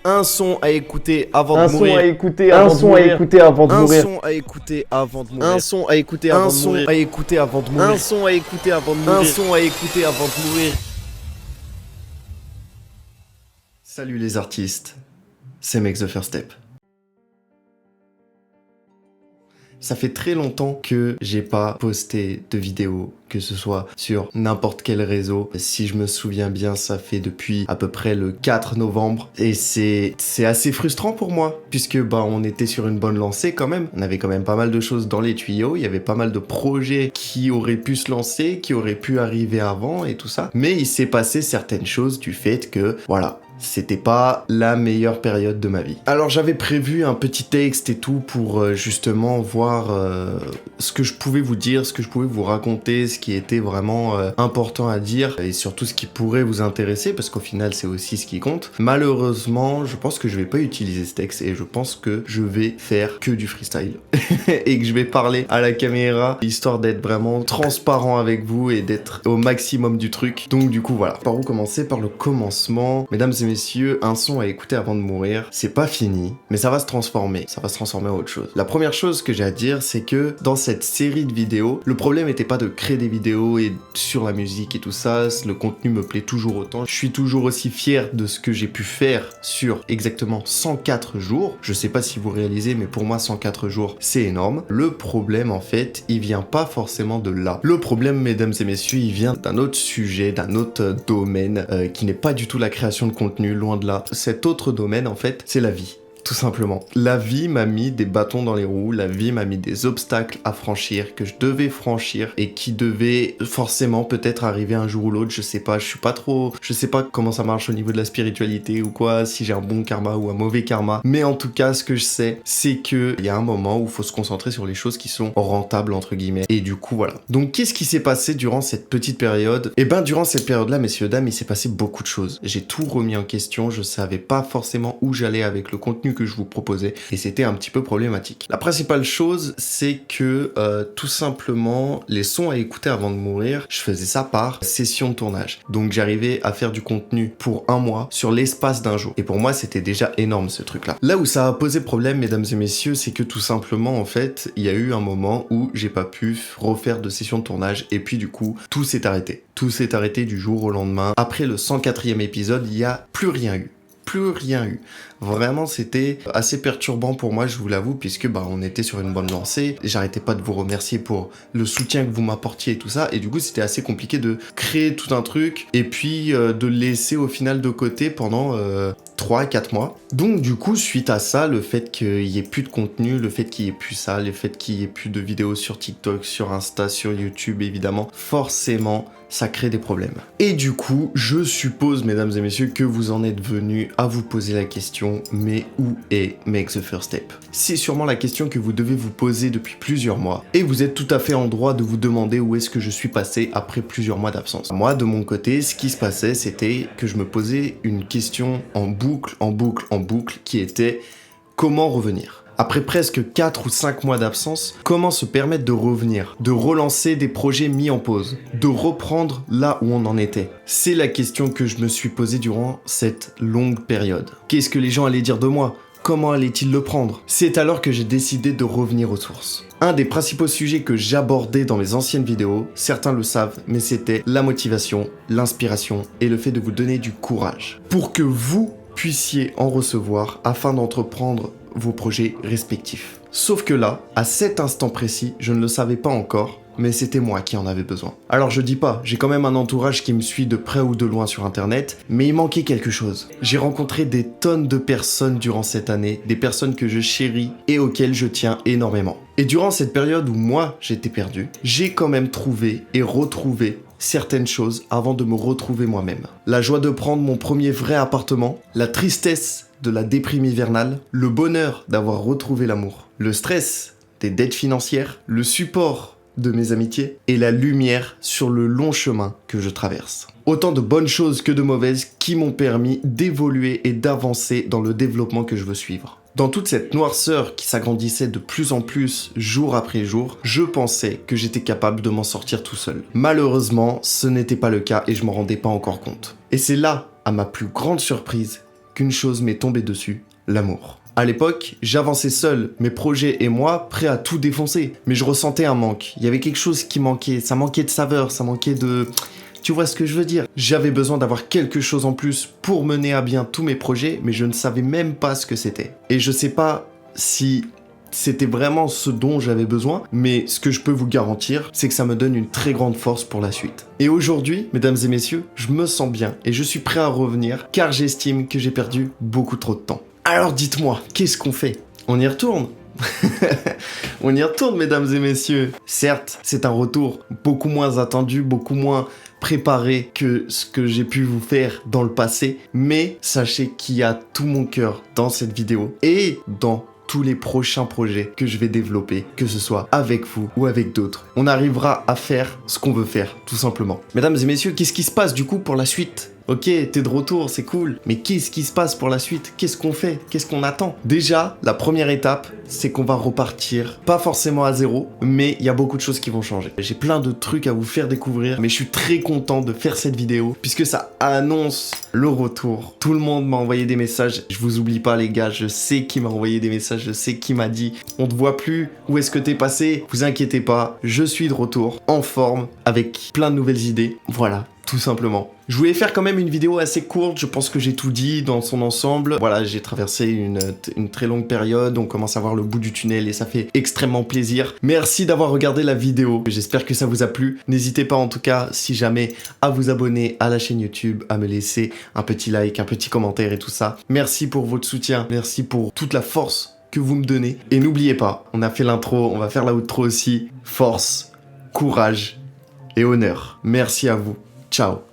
Un son à écouter avant Un de son mourir. à écouter avant de mourir. Un son à écouter avant de mourir. Un son à écouter avant Un de son mourir. à écouter avant de mourir. Un son à écouter avant de Un mourir. son à écouter avant de mourir. Salut les artistes, c'est Make the First Step. Ça fait très longtemps que j'ai pas posté de vidéo, que ce soit sur n'importe quel réseau. Si je me souviens bien, ça fait depuis à peu près le 4 novembre. Et c'est assez frustrant pour moi, puisque on était sur une bonne lancée quand même. On avait quand même pas mal de choses dans les tuyaux, il y avait pas mal de projets qui auraient pu se lancer, qui auraient pu arriver avant et tout ça. Mais il s'est passé certaines choses du fait que, voilà, c'était pas la meilleure période de ma vie. Alors j'avais prévu un petit texte et tout pour justement voir ce que je pouvais vous dire, ce que je pouvais vous raconter, ce qui était vraiment important à dire et surtout ce qui pourrait vous intéresser parce qu'au final c'est aussi ce qui compte. Malheureusement, je pense que je vais pas utiliser ce texte et je pense que je vais faire que du freestyle et que je vais parler à la caméra histoire d'être vraiment transparent avec vous et d'être au maximum du truc. Donc du coup voilà. Par où commencer? Par le commencement. Mesdames et messieurs, un son à écouter avant de mourir, c'est pas fini, mais ça va se transformer. Ça va se transformer en autre chose. La première chose que j'ai à dire, c'est que dans cette série de vidéos, le problème n'était pas de créer des vidéos et sur la musique et tout ça, le contenu me plaît toujours autant. Je suis toujours aussi fier de ce que j'ai pu faire sur exactement 104 jours. Je sais pas si vous réalisez, mais pour moi 104 jours, c'est énorme. Le problème en fait, il vient pas forcément de là. Le problème, mesdames et messieurs, il vient d'un autre sujet, d'un autre domaine qui n'est pas du tout la création de contenu, loin de là. Cet autre domaine en fait, c'est la vie. Tout simplement. La vie m'a mis des bâtons dans les roues, la vie m'a mis des obstacles à franchir, que je devais franchir et qui devaient forcément peut-être arriver un jour ou l'autre, je sais pas, je sais pas comment ça marche au niveau de la spiritualité ou quoi, si j'ai un bon karma ou un mauvais karma, mais en tout cas, ce que je sais, c'est que il y a un moment où il faut se concentrer sur les choses qui sont rentables, entre guillemets, et du coup, voilà. Donc, qu'est-ce qui s'est passé durant cette petite période? Eh ben, durant cette période-là, messieurs, dames, il s'est passé beaucoup de choses. J'ai tout remis en question, je savais pas forcément où j'allais avec le contenu que je vous proposais et c'était un petit peu problématique. La principale chose, c'est que tout simplement les sons à écouter avant de mourir, je faisais ça par session de tournage. Donc j'arrivais à faire du contenu pour un mois sur l'espace d'un jour. Et pour moi, c'était déjà énorme ce truc-là. Là où ça a posé problème, mesdames et messieurs, c'est que tout simplement, en fait, il y a eu un moment où j'ai pas pu refaire de session de tournage et puis du coup, tout s'est arrêté. Tout s'est arrêté du jour au lendemain. Après le 104e épisode, il n'y a plus rien eu. Plus rien eu. Vraiment, c'était assez perturbant pour moi, je vous l'avoue, puisque on était sur une bonne lancée. J'arrêtais pas de vous remercier pour le soutien que vous m'apportiez et tout ça. Et du coup, c'était assez compliqué de créer tout un truc et puis de le laisser au final de côté pendant 3-4 mois. Donc du coup, suite à ça, le fait qu'il y ait plus de contenu, le fait qu'il y ait plus ça, le fait qu'il y ait plus de vidéos sur TikTok, sur Insta, sur YouTube, évidemment, forcément, ça crée des problèmes. Et du coup, je suppose, mesdames et messieurs, que vous en êtes venus à vous poser la question, mais où est Make the First Step? C'est sûrement la question que vous devez vous poser depuis plusieurs mois. Et vous êtes tout à fait en droit de vous demander où est-ce que je suis passé après plusieurs mois d'absence. Moi, de mon côté, ce qui se passait, c'était que je me posais une question en boucle, qui était comment revenir? Après presque 4 ou 5 mois d'absence, comment se permettre de revenir, de relancer des projets mis en pause, de reprendre là où on en était? C'est la question que je me suis posée durant cette longue période. Qu'est-ce que les gens allaient dire de moi? Comment allaient-ils le prendre? C'est alors que j'ai décidé de revenir aux sources. Un des principaux sujets que j'abordais dans mes anciennes vidéos, certains le savent, mais c'était la motivation, l'inspiration et le fait de vous donner du courage. Pour que vous puissiez en recevoir afin d'entreprendre vos projets respectifs. Sauf que là, à cet instant précis, je ne le savais pas encore, mais c'était moi qui en avais besoin. Alors je dis pas, j'ai quand même un entourage qui me suit de près ou de loin sur internet, mais il manquait quelque chose. J'ai rencontré des tonnes de personnes durant cette année, des personnes que je chéris et auxquelles je tiens énormément. Et durant cette période où moi j'étais perdu, j'ai quand même trouvé et retrouvé certaines choses avant de me retrouver moi-même. La joie de prendre mon premier vrai appartement, la tristesse de la déprime hivernale, le bonheur d'avoir retrouvé l'amour, le stress des dettes financières, le support de mes amitiés et la lumière sur le long chemin que je traverse. Autant de bonnes choses que de mauvaises qui m'ont permis d'évoluer et d'avancer dans le développement que je veux suivre. Dans toute cette noirceur qui s'agrandissait de plus en plus jour après jour, je pensais que j'étais capable de m'en sortir tout seul. Malheureusement, ce n'était pas le cas et je m'en rendais pas encore compte. Et c'est là, à ma plus grande surprise, qu'une chose m'est tombée dessus, l'amour. À l'époque, j'avançais seul, mes projets et moi, prêts à tout défoncer. Mais je ressentais un manque. Il y avait quelque chose qui manquait. Ça manquait de saveur, ça manquait de... Tu vois ce que je veux dire? J'avais besoin d'avoir quelque chose en plus pour mener à bien tous mes projets, mais je ne savais même pas ce que c'était. Et je sais pas si c'était vraiment ce dont j'avais besoin, mais ce que je peux vous garantir, c'est que ça me donne une très grande force pour la suite. Et aujourd'hui, mesdames et messieurs, je me sens bien et je suis prêt à revenir, car j'estime que j'ai perdu beaucoup trop de temps. Alors dites-moi, qu'est-ce qu'on fait? On y retourne? On y retourne, mesdames et messieurs. Certes, c'est un retour beaucoup moins attendu, beaucoup moins préparé que ce que j'ai pu vous faire dans le passé, mais sachez qu'il y a tout mon cœur dans cette vidéo et dans tous les prochains projets que je vais développer, que ce soit avec vous ou avec d'autres. On arrivera à faire ce qu'on veut faire, tout simplement. Mesdames et messieurs, qu'est-ce qui se passe du coup pour la suite? Ok, t'es de retour, c'est cool. Mais qu'est-ce qui se passe pour la suite? Qu'est-ce qu'on fait? Qu'est-ce qu'on attend? Déjà, la première étape, c'est qu'on va repartir, pas forcément à zéro, mais il y a beaucoup de choses qui vont changer. J'ai plein de trucs à vous faire découvrir, mais je suis très content de faire cette vidéo, puisque ça annonce le retour. Tout le monde m'a envoyé des messages. Je vous oublie pas, les gars, je sais qui m'a envoyé des messages, je sais qui m'a dit « On te voit plus, où est-ce que t'es passé ?» Vous inquiétez pas, je suis de retour, en forme, avec plein de nouvelles idées. Voilà. Tout simplement. Je voulais faire quand même une vidéo assez courte, je pense que j'ai tout dit dans son ensemble. Voilà, j'ai traversé une très longue période, on commence à voir le bout du tunnel et ça fait extrêmement plaisir. Merci d'avoir regardé la vidéo, j'espère que ça vous a plu. N'hésitez pas en tout cas, si jamais, à vous abonner à la chaîne YouTube, à me laisser un petit like, un petit commentaire et tout ça. Merci pour votre soutien, merci pour toute la force que vous me donnez. Et n'oubliez pas, on a fait l'intro, on va faire la outro aussi. Force, courage et honneur. Merci à vous. Ciao.